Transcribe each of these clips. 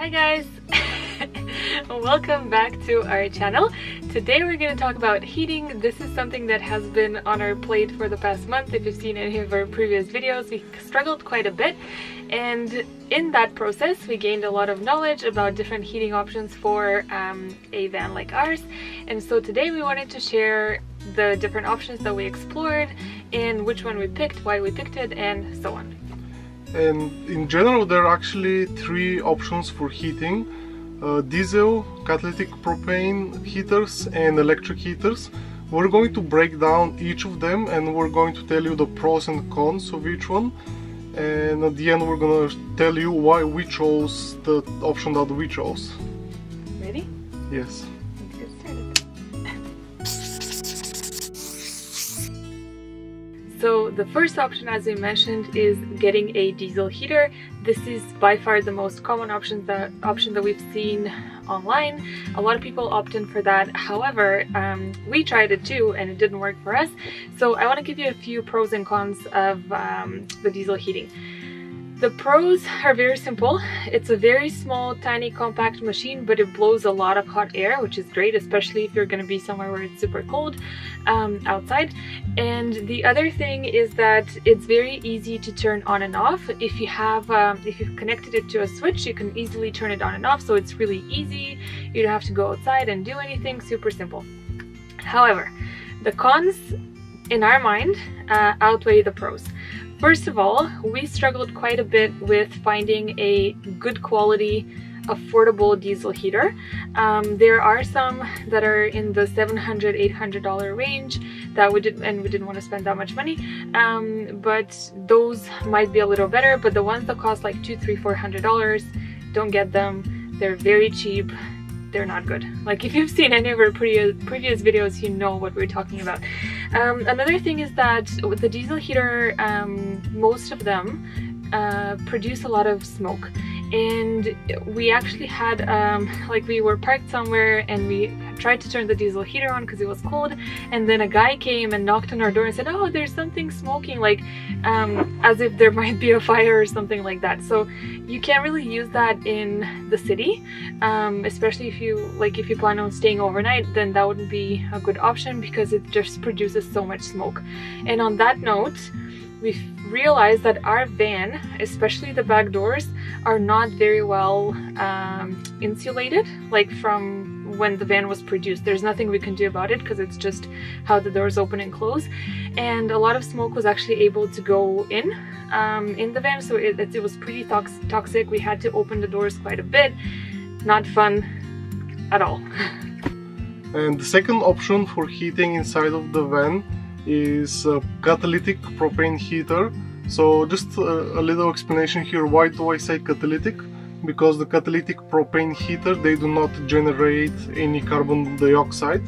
Hi guys! Welcome back to our channel. Today we're going to talk about heating. This is something that has been on our plate for the past month. If you've seen any of our previous videos, we struggled quite a bit, and in that process we gained a lot of knowledge about different heating options for a van like ours. And so today we wanted to share the different options that we explored and which one we picked, why we picked it, and so on. And in general there are actually three options for heating: diesel, catalytic propane heaters and electric heaters. We're going to break down each of them and we're going to tell you the pros and cons of each one, and at the end we're going to tell you why we chose the option that we chose. Ready? Yes. Let's get started. So the first option, as we mentioned, is getting a diesel heater. This is by far the most common option that we've seen online. A lot of people opt in for that. However, we tried it too and it didn't work for us. So I want to give you a few pros and cons of the diesel heating. The pros are very simple. It's a very small, tiny, compact machine, but it blows a lot of hot air, which is great, especially if you're going to be somewhere where it's super cold outside. And the other thing is that it's very easy to turn on and off. If you've connected it to a switch, you can easily turn it on and off, so it's really easy. You don't have to go outside and do anything. Super simple. However, the cons, in our mind, outweigh the pros. First of all, we struggled quite a bit with finding a good quality, affordable diesel heater. There are some that are in the $700–800 range that we didn't want to spend that much money, but those might be a little better. But the ones that cost like $200–400, don't get them. They're very cheap. They're not good. Like, if you've seen any of our previous videos, you know what we're talking about. Another thing is that with the diesel heater, most of them produce a lot of smoke. And we actually had, like, we were parked somewhere and we tried to turn the diesel heater on because it was cold, and then a guy came and knocked on our door and said, "Oh, there's something smoking," like as if there might be a fire or something like that. So you can't really use that in the city, especially if you plan on staying overnight. Then that wouldn't be a good option because it just produces so much smoke. And on that note, we've realized that our van, especially the back doors, are not very well insulated, like from when the van was produced. There's nothing we can do about it because it's just how the doors open and close, and a lot of smoke was actually able to go in the van, so it was pretty toxic. We had to open the doors quite a bit. Not fun at all. And the second option for heating inside of the van is a catalytic propane heater. So just a little explanation here. Why do I say catalytic? Because the catalytic propane heater, they do not generate any carbon monoxide.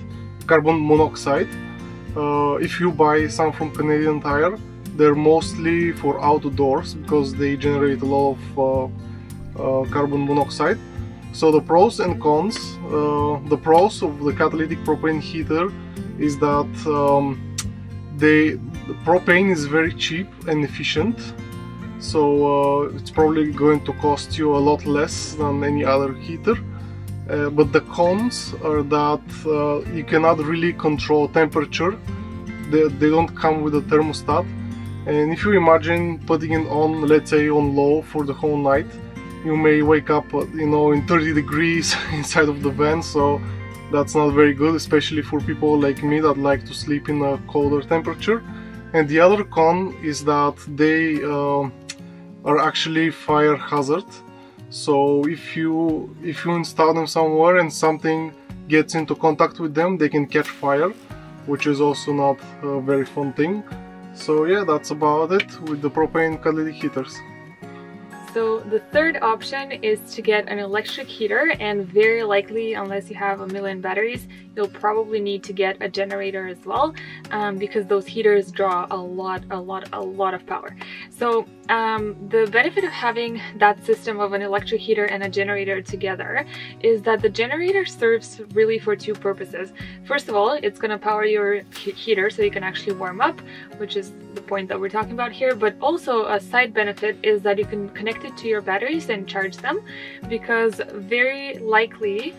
If you buy some from Canadian Tire, they're mostly for outdoors because they generate a lot of carbon monoxide. So the pros and cons. The pros of the catalytic propane heater is that the propane is very cheap and efficient, so it's probably going to cost you a lot less than any other heater. But the cons are that you cannot really control temperature. They don't come with a thermostat, and if you imagine putting it on, let's say on low for the whole night, you may wake up in 30 degrees inside of the van. So that's not very good, especially for people like me that like to sleep in a colder temperature. And the other con is that they are actually fire hazard. So if you install them somewhere and something gets into contact with them, they can catch fire, which is also not a very fun thing. So yeah, that's about it with the propane catalytic heaters. So the third option is to get an electric heater, and very likely, unless you have a million batteries, you'll probably need to get a generator as well, because those heaters draw a lot of power. So the benefit of having that system of an electric heater and a generator together is that the generator serves really for two purposes. First of all, it's going to power your heater so you can actually warm up, which is the point that we're talking about here, but also a side benefit is that you can connect it to your batteries and charge them, because very likely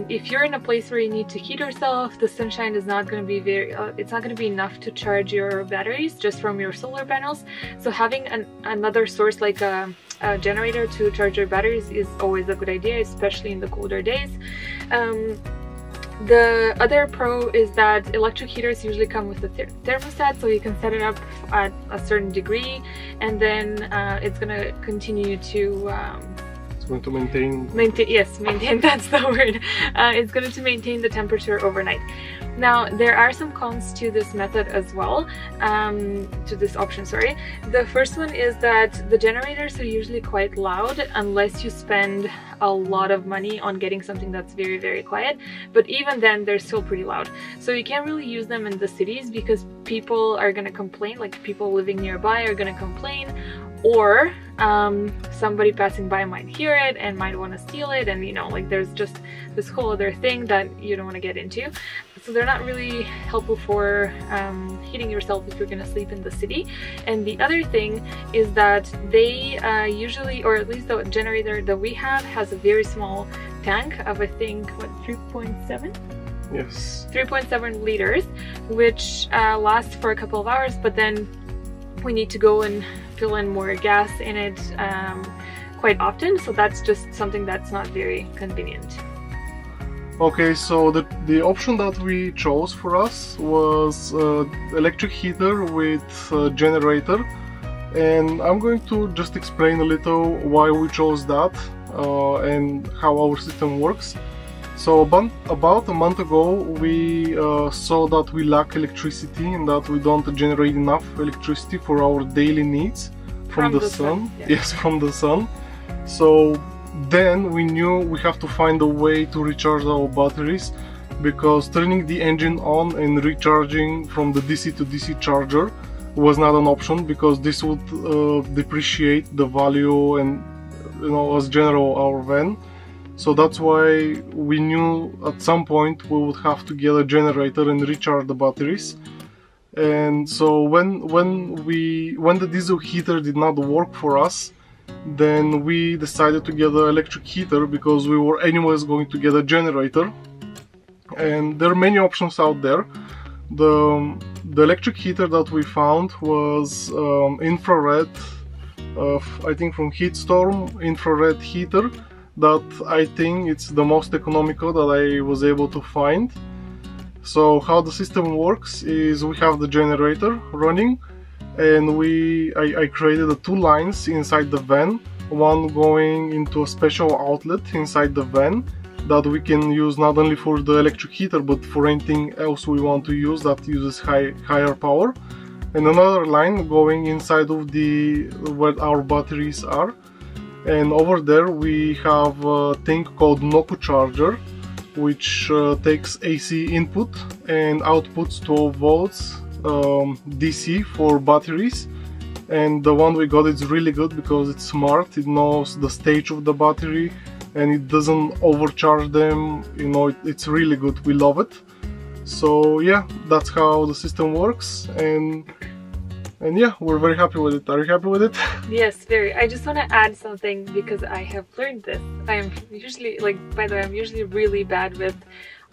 if you're in a place where you need to heat yourself, the sunshine is not going to be it's not going to be enough to charge your batteries just from your solar panels. So having another source like a generator to charge your batteries is always a good idea, especially in the colder days. The other pro is that electric heaters usually come with a thermostat, so you can set it up at a certain degree, and then it's going to continue to it's going to maintain, that's the word. It's going to maintain the temperature overnight. Now, there are some cons to this method as well, to this option, sorry. The first one is that the generators are usually quite loud unless you spend a lot of money on getting something that's very, very quiet. But even then, they're still pretty loud. So you can't really use them in the cities because people are going to complain, like people living nearby are going to complain, or somebody passing by might hear it and might want to steal it, and you know, like there's just this whole other thing that you don't want to get into. So they're not really helpful for heating yourself if you're going to sleep in the city. And the other thing is that they usually, or at least the generator that we have, has a very small tank of, I think, what, 3.7? yes, 3.7 liters, which lasts for a couple of hours, but then we need to go and fill in more gas in it quite often, so that's just something that's not very convenient. Okay, so the option that we chose for us was electric heater with generator, and I'm going to just explain a little why we chose that and how our system works. So about a month ago we saw that we lack electricity and that we don't generate enough electricity for our daily needs from the sun. Yeah. Yes, from the sun. So then we knew we have to find a way to recharge our batteries, because turning the engine on and recharging from the DC to DC charger was not an option, because this would depreciate the value and, you know, as general our van. So that's why we knew at some point we would have to get a generator and recharge the batteries. And so when the diesel heater did not work for us, then we decided to get an electric heater, because we were anyways going to get a generator. And there are many options out there. The electric heater that we found was infrared, I think from Heatstorm infrared heater, that I think it's the most economical that I was able to find. So how the system works is we have the generator running, and I created 2 lines inside the van, one going into a special outlet inside the van that we can use not only for the electric heater but for anything else we want to use that uses higher power, and another line going inside of where our batteries are. And over there we have a thing called Noku charger, which takes AC input and outputs 12 volts DC for batteries. And the one we got is really good because it's smart, it knows the stage of the battery and it doesn't overcharge them, you know, it's really good, we love it. So yeah, that's how the system works, and yeah, we're very happy with it. Are you happy with it? Yes, very. I just want to add something because I have learned this. I am usually, like, by the way, I'm usually really bad with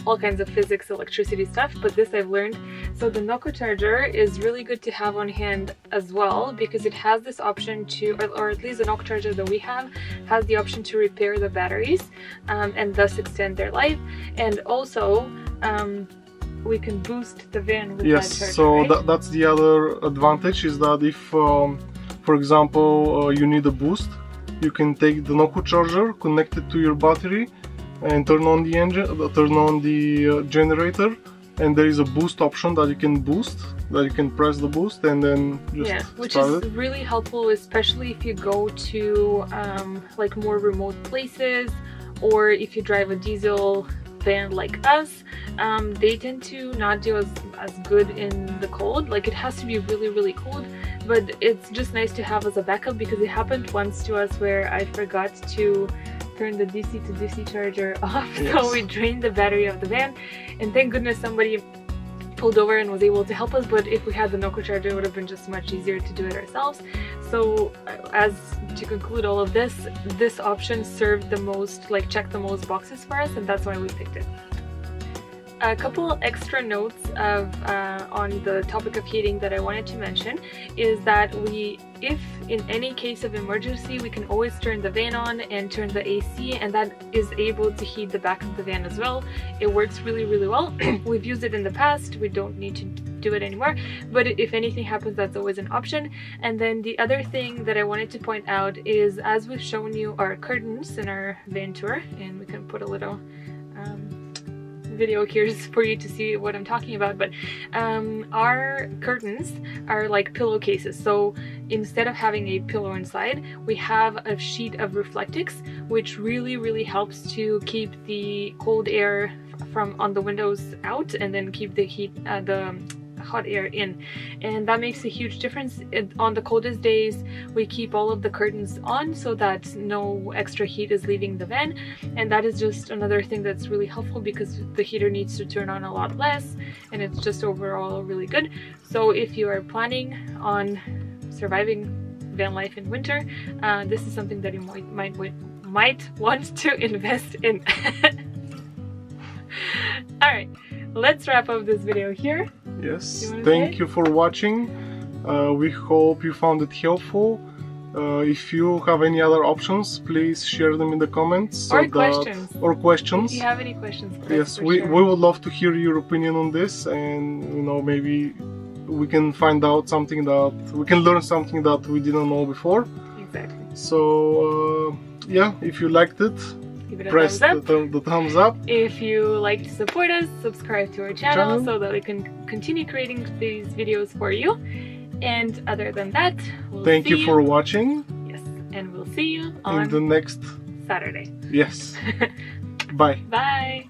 all kinds of physics, electricity stuff, but this I've learned. So the Noku charger is really good to have on hand as well, because it has this option to, or at least the Noku charger that we have, has the option to repair the batteries and thus extend their life. And also, we can boost the van with that charger, so right? that's the other advantage, is that if, for example, you need a boost, you can take the Noku charger, connect it to your battery, and turn on the engine, turn on the generator, and there is a boost option that you can boost, that you can press the boost and then just which start is it. really helpful, especially if you go to like more remote places, or if you drive a diesel van like us. They tend to not do as good in the cold. Like, it has to be really, really cold, but it's just nice to have as a backup, because it happened once to us where I forgot to turn the DC to DC charger off. Yes. So we drained the battery of the van, and thank goodness somebody pulled over and was able to help us, but if we had the Noco charger, it would have been just much easier to do it ourselves. So as to conclude all of this, this option served the most, like checked the most boxes for us, and that's why we picked it. A couple extra notes on the topic of heating that I wanted to mention is that if in any case of emergency, we can always turn the van on and turn the AC, and that is able to heat the back of the van as well. It works really, really well. We've used it in the past. We don't need to do it anymore, but if anything happens, that's always an option. And then the other thing that I wanted to point out is, as we've shown you our curtains in our van tour, and we can put a little video here for you to see what I'm talking about, but our curtains are like pillowcases. So instead of having a pillow inside, we have a sheet of Reflectix, which really helps to keep the cold air from on the windows out, and then keep the heat, the hot air in, and that makes a huge difference. On the coldest days, we keep all of the curtains on so that no extra heat is leaving the van, and that is just another thing that's really helpful because the heater needs to turn on a lot less, and it's just overall really good. So if you are planning on surviving van life in winter, this is something that you might want to invest in. All right, let's wrap up this video here. Yes, thank you for watching. We hope you found it helpful. If you have any other options, please share them in the comments. Or questions. If you have any questions for us, yes, we would love to hear your opinion on this, and you know, maybe we can find out something that we can learn something that we didn't know before. Exactly. So yeah, if you liked it, press the thumbs up. If you like to support us, subscribe to our channel so that we can continue creating these videos for you. And other than that, thank you for watching. Yes, and we'll see you on the next Saturday. Yes. Bye. Bye.